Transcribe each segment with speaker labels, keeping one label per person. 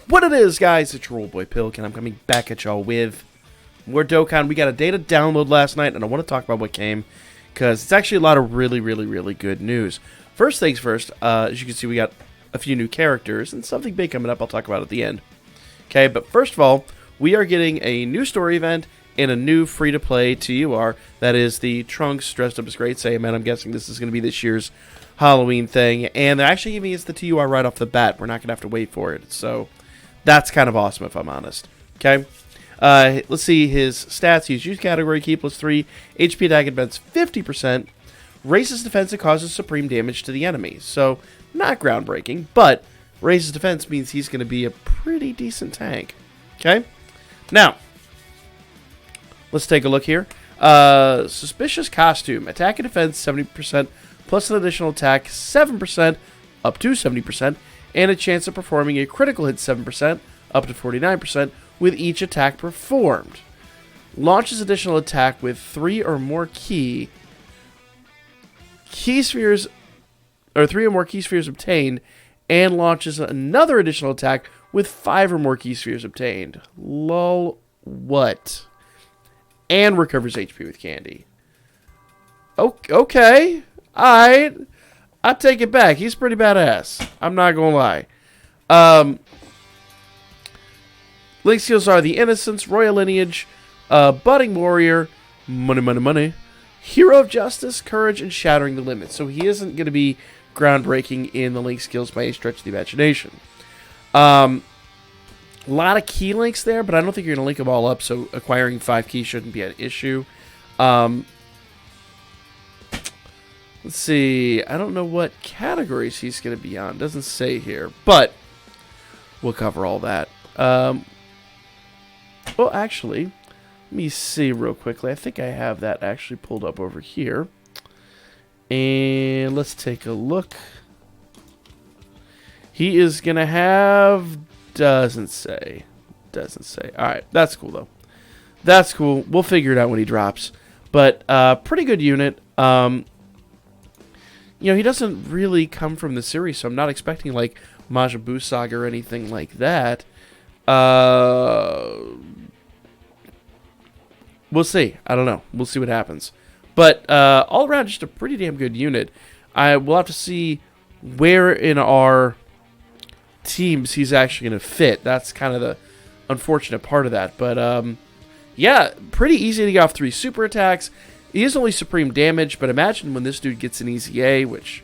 Speaker 1: What it is, guys, it's your old boy Pilk, and I'm coming back at y'all with more Dokkan. We got a data download last night, and I want to talk about what came, because it's actually a lot of really good news. First things first, as you can see, we got a few new characters, and something big coming up I'll talk about at the end. Okay, but first of all, we are getting a new story event and a new free-to-play tUR. That is the Trunks dressed up as Great Saiyaman. I'm guessing this is going to be this year's Halloween thing, and they're actually giving us the tUR right off the bat. We're not going to have to wait for it, so that's kind of awesome if I'm honest. Okay, let's see his stats. He's use category key plus 3, HP attack advance 50%, raises defense and causes supreme damage to the enemy. So not groundbreaking, but raises defense means he's going to be a pretty decent tank. Okay, now let's take a look here. Suspicious costume, attack and defense 70%, plus an additional attack 7%, up to 70%, and a chance of performing a critical hit 7%, up to 49%, with each attack performed. Launches additional attack with 3 or more key spheres, or 3 or more key spheres obtained, and launches another additional attack with 5 or more key spheres obtained. Lol, what? And recovers HP with candy. Okay, alright. I take it back. He's pretty badass. I'm not gonna lie. Link skills are the Innocence, Royal Lineage, Budding Warrior, Money, Hero of Justice, Courage, and Shattering the Limits. So he isn't going to be groundbreaking in the Link skills by any stretch of the imagination. A lot of key links there, but I don't think you're going to link them all up, so acquiring 5 keys shouldn't be an issue. Let's see. I don't know what categories he's going to be on. Doesn't say here, but we'll cover all that. Well, actually, let me see real quickly. I think I have that actually pulled up over here. And let's take a look. He is going to have... Doesn't say. Alright, that's cool, though. That's cool. We'll figure it out when he drops. But, pretty good unit. You know, he doesn't really come from the series, so I'm not expecting, like, Majin Buu Saga or anything like that. We'll see. I don't know. We'll see what happens. But all around, just a pretty damn good unit. We'll have to see where in our teams he's actually going to fit. That's kind of the unfortunate part of that. But yeah, pretty easy to get off 3 super attacks. He is only supreme damage, but imagine when this dude gets an easy A, which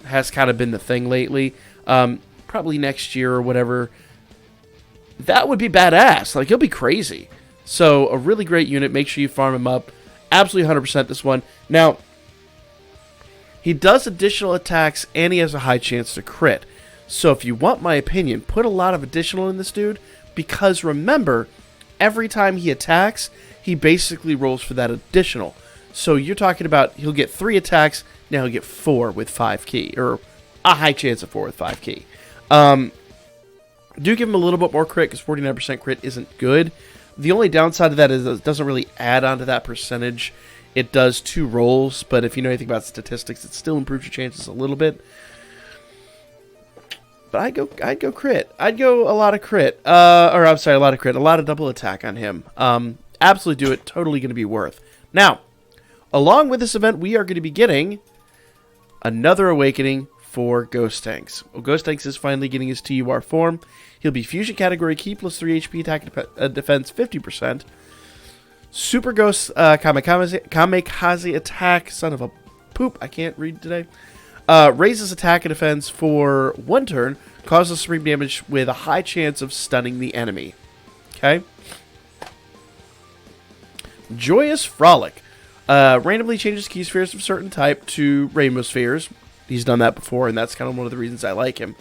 Speaker 1: has kind of been the thing lately. Probably next year or whatever. That would be badass. Like, he'll be crazy. So, a really great unit. Make sure you farm him up. Absolutely 100% this one. Now, he does additional attacks, and he has a high chance to crit. So, if you want my opinion, put a lot of additional in this dude, because remember, every time he attacks, he basically rolls for that additional. So, you're talking about he'll get 3 attacks, now he'll get 4 with 5 key, or a high chance of 4 with 5 key. Do give him a little bit more crit, because 49% crit isn't good. The only downside of that is it doesn't really add on to that percentage. It does 2 rolls, but if you know anything about statistics, it still improves your chances a little bit. But I'd go crit. I'd go a lot of crit. Or I'm sorry, a lot of crit. A lot of double attack on him. Absolutely do it. Totally going to be worth. Now, along with this event, we are going to be getting another awakening for Ghost Tanks. Well, Ghost Tanks is finally getting his tUR form. He'll be Fusion Category Key plus 3 HP attack defense 50%. Super Ghost Kamikaze attack. Son of a poop. I can't read today. Raises attack and defense for 1 turn. Causes supreme damage with a high chance of stunning the enemy. Okay. Joyous Frolic. Randomly changes key spheres of certain type to rainbow spheres. He's done that before, and that's kind of one of the reasons I like him.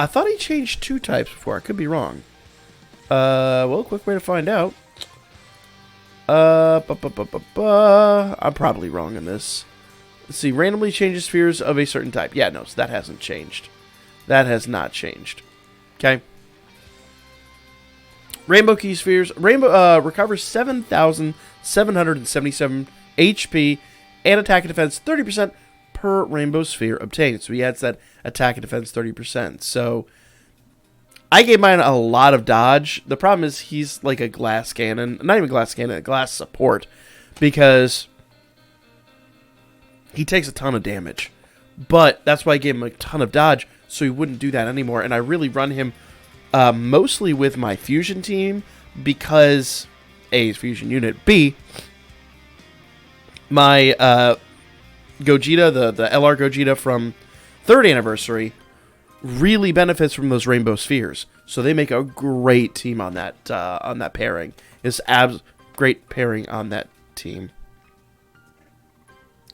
Speaker 1: I thought he changed 2 types before. I could be wrong. Well, quick way to find out. I'm probably wrong on this. Let's see. Randomly changes spheres of a certain type. Yeah, no, so that hasn't changed. That has not changed. Okay. Rainbow key spheres. Rainbow recovers 7,777 HP and attack and defense 30%, per rainbow sphere obtained. So he adds that attack and defense 30%. So I gave mine a lot of dodge. The problem is he's like a glass cannon. Not even glass cannon, a glass support. Because he takes a ton of damage. But that's why I gave him a ton of dodge, so he wouldn't do that anymore. And I really run him mostly with my fusion team because A, is fusion unit. B, my Gogeta, the LR Gogeta from 3rd anniversary, really benefits from those rainbow spheres. So they make a great team on that pairing. It's great pairing on that team.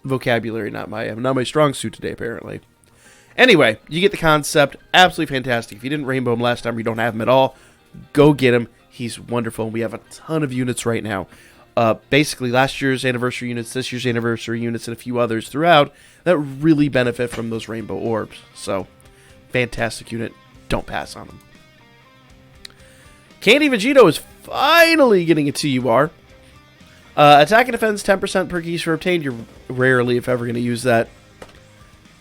Speaker 1: Vocabulary not my strong suit today, apparently. Anyway, you get the concept. Absolutely fantastic. If you didn't rainbow him last time or you don't have him at all, go get him. He's wonderful. We have a ton of units right now. Basically, last year's anniversary units, this year's anniversary units, and a few others throughout that really benefit from those rainbow orbs. So, fantastic unit. Don't pass on him. Candy Vegito is finally getting a TUR. Attack and defense 10% per keys for obtained. You're rarely, if ever, going to use that.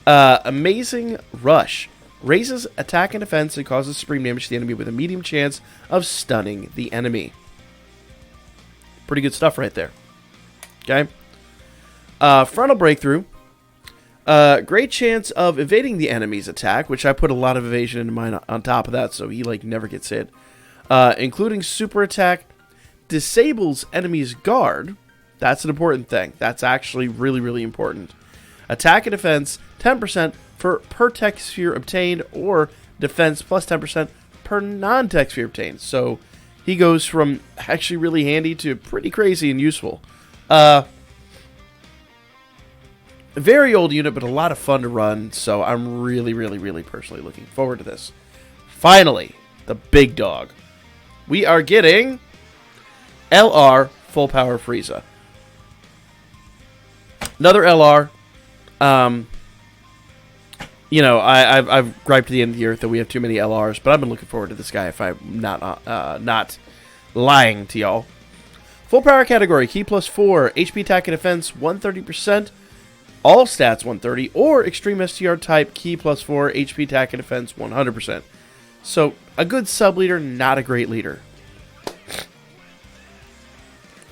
Speaker 1: Amazing Rush. Raises attack and defense and causes supreme damage to the enemy with a medium chance of stunning the enemy. Pretty good stuff right there. Okay. Frontal Breakthrough. Great chance of evading the enemy's attack, which I put a lot of evasion into mine on top of that, so he like never gets hit. Including super attack. Disables enemy's guard. That's an important thing. That's actually really, really important. Attack and defense 10% for per tech sphere obtained, or defense plus 10% per non-tech sphere obtained. So he goes from actually really handy to pretty crazy and useful. A very old unit, but a lot of fun to run. So I'm really, really, really personally looking forward to this. Finally, the big dog. We are getting LR Full Power Frieza. Another LR. You know, I've griped to the end of the earth that we have too many LRs, but I've been looking forward to this guy if I'm not lying to y'all. Full Power category, Key plus 4, HP attack and defense 130%, all stats 130, or Extreme STR type, Key plus 4, HP attack and defense 100%. So, a good sub-leader, not a great leader.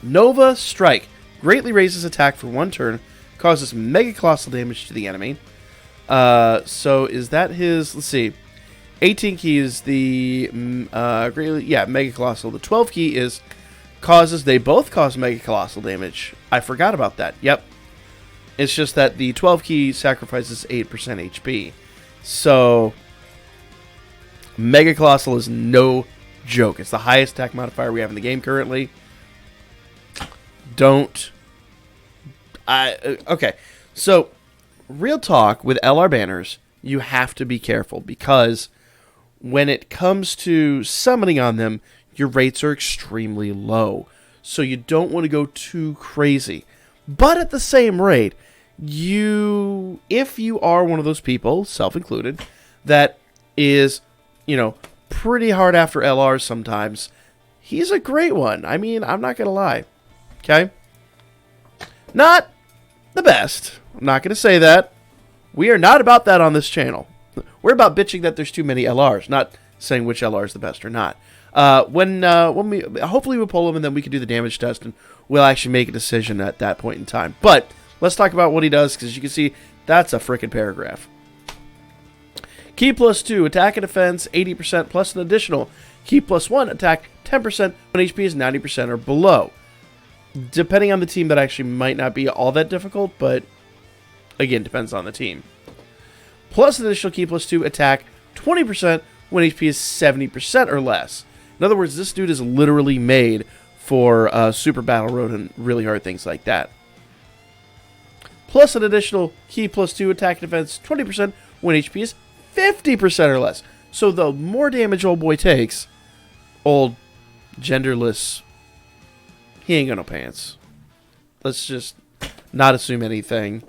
Speaker 1: Nova Strike. Greatly raises attack for 1 turn. Causes mega colossal damage to the enemy. So is that his... Let's see. 18 key is the... mega colossal. The 12 key is... Causes... They both cause mega colossal damage. I forgot about that. Yep. It's just that the 12 key sacrifices 8% HP. So... Mega colossal is no joke. It's the highest attack modifier we have in the game currently. Okay, so real talk with LR banners, you have to be careful because when it comes to summoning on them, your rates are extremely low. So you don't want to go too crazy. But at the same rate, if you are one of those people, self-included, that is, you know, pretty hard after LRs sometimes, he's a great one. I mean, I'm not going to lie. Okay? Not the best. I'm not going to say that. We are not about that on this channel. We're about bitching that there's too many LRs, not saying which LR is the best or not. When we hopefully we'll pull him and then we can do the damage test and we'll actually make a decision at that point in time. But let's talk about what he does because as you can see, that's a freaking paragraph. Key plus 2, attack and defense 80% plus an additional. Key plus 1, attack 10% when HP is 90% or below. Depending on the team, that actually might not be all that difficult, but again, depends on the team. Plus an additional key plus 2, attack 20% when HP is 70% or less. In other words, this dude is literally made for Super Battle Road and really hard things like that. Plus an additional key plus 2, attack defense 20% when HP is 50% or less. So the more damage old boy takes, old genderless... He ain't got no pants. Let's just not assume anything.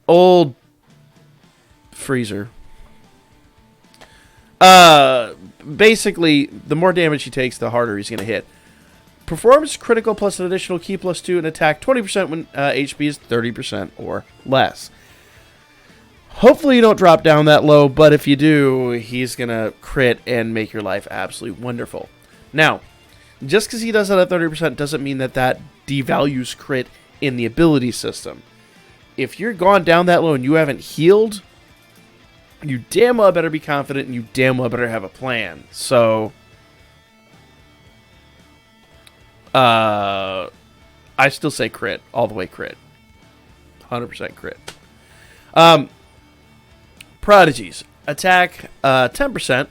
Speaker 1: Old Freezer. Basically, the more damage he takes, the harder he's going to hit. Performs critical plus an additional key plus 2 and attack 20% when HP is 30% or less. Hopefully you don't drop down that low, but if you do, he's going to crit and make your life absolutely wonderful. Now, just because he does that at 30% doesn't mean that that devalues crit in the ability system. If you're gone down that low and you haven't healed, you damn well better be confident and you damn well better have a plan. So, I still say crit, all the way crit. 100% crit. Prodigies. Attack 10%.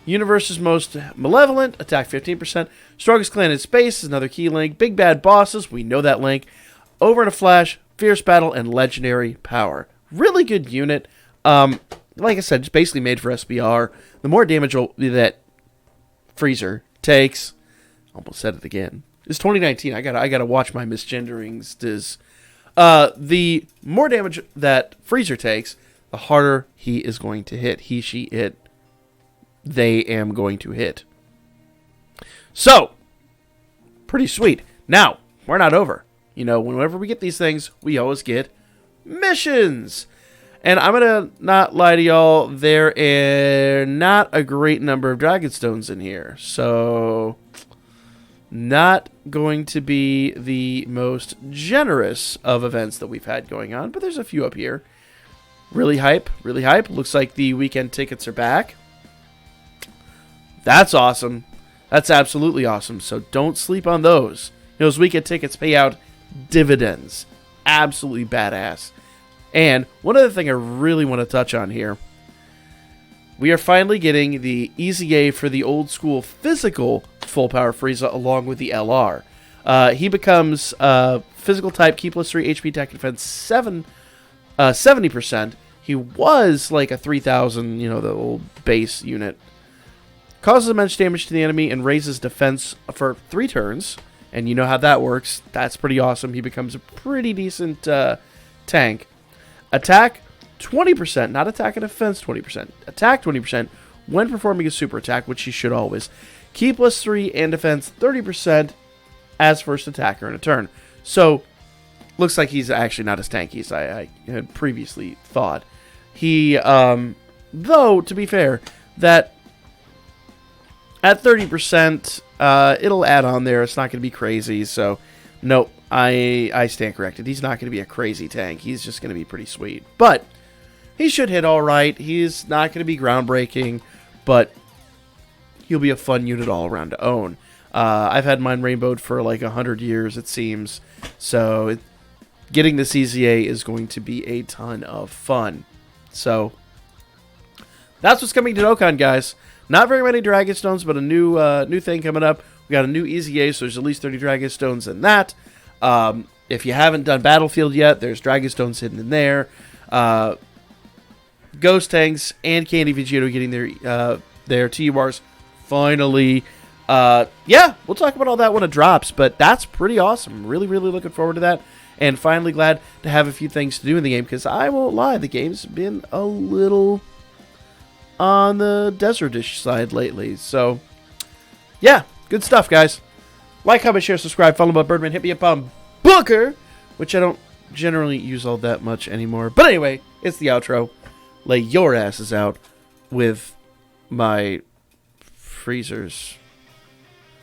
Speaker 1: Universe's most malevolent. Attack 15%. Strongest clan in space is another key link. Big bad bosses. We know that link. Over in a flash. Fierce battle and legendary power. Really good unit. Like I said, it's basically made for SBR. The more damage that Freezer takes. Almost said it again. It's 2019. I gotta watch my misgenderings. The more damage that Freezer takes, the harder he is going to hit. He, she, it. They am going to hit. So, pretty sweet. Now, we're not over. You know, whenever we get these things, we always get missions. And I'm going to not lie to y'all, there are not a great number of Dragonstones in here. So, not going to be the most generous of events that we've had going on. But there's a few up here. Really hype, really hype. Looks like the weekend tickets are back. That's awesome. That's absolutely awesome. So don't sleep on those. Those weekend tickets pay out dividends. Absolutely badass. And one other thing I really want to touch on here. We are finally getting the EZA for the old school physical full power Frieza along with the LR. He becomes physical type, key plus 3 HP, attack, defense 70%. He was like a 3,000, you know, the old base unit. Causes immense damage to the enemy and raises defense for 3 turns. And you know how that works. That's pretty awesome. He becomes a pretty decent tank. Attack 20%, not attack and defense 20%. Attack 20% when performing a super attack, which he should always. Key plus 3 and defense 30% as first attacker in a turn. So, looks like he's actually not as tanky as I had previously thought. He, though, to be fair, that at 30%, it'll add on there. It's not going to be crazy. So, nope, I stand corrected. He's not going to be a crazy tank. He's just going to be pretty sweet. But he should hit all right. He's not going to be groundbreaking, but he'll be a fun unit all around to own. I've had mine rainbowed for like 100 years, it seems. So, getting the CZA is going to be a ton of fun. So, that's what's coming to Dokkan, guys. Not very many Dragonstones, but a new thing coming up. We got a new EZA, so there's at least 30 Dragonstones in that. If you haven't done Battlefield yet, there's Dragonstones hidden in there. Ghost Tanks and Candy Vegito getting their tURs finally. Yeah, we'll talk about all that when it drops, but that's pretty awesome. Really, really looking forward to that. And finally glad to have a few things to do in the game, because I won't lie, the game's been a little on the desertish side lately. So, yeah, good stuff, guys. Like, comment, share, subscribe, follow my Birdman, hit me up on Booker, which I don't generally use all that much anymore. But anyway, it's the outro. Lay your asses out with my freezers.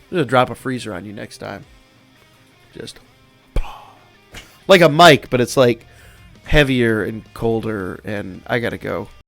Speaker 1: I'm gonna drop a freezer on you next time. Just like a mic, but it's like heavier and colder, and I gotta go.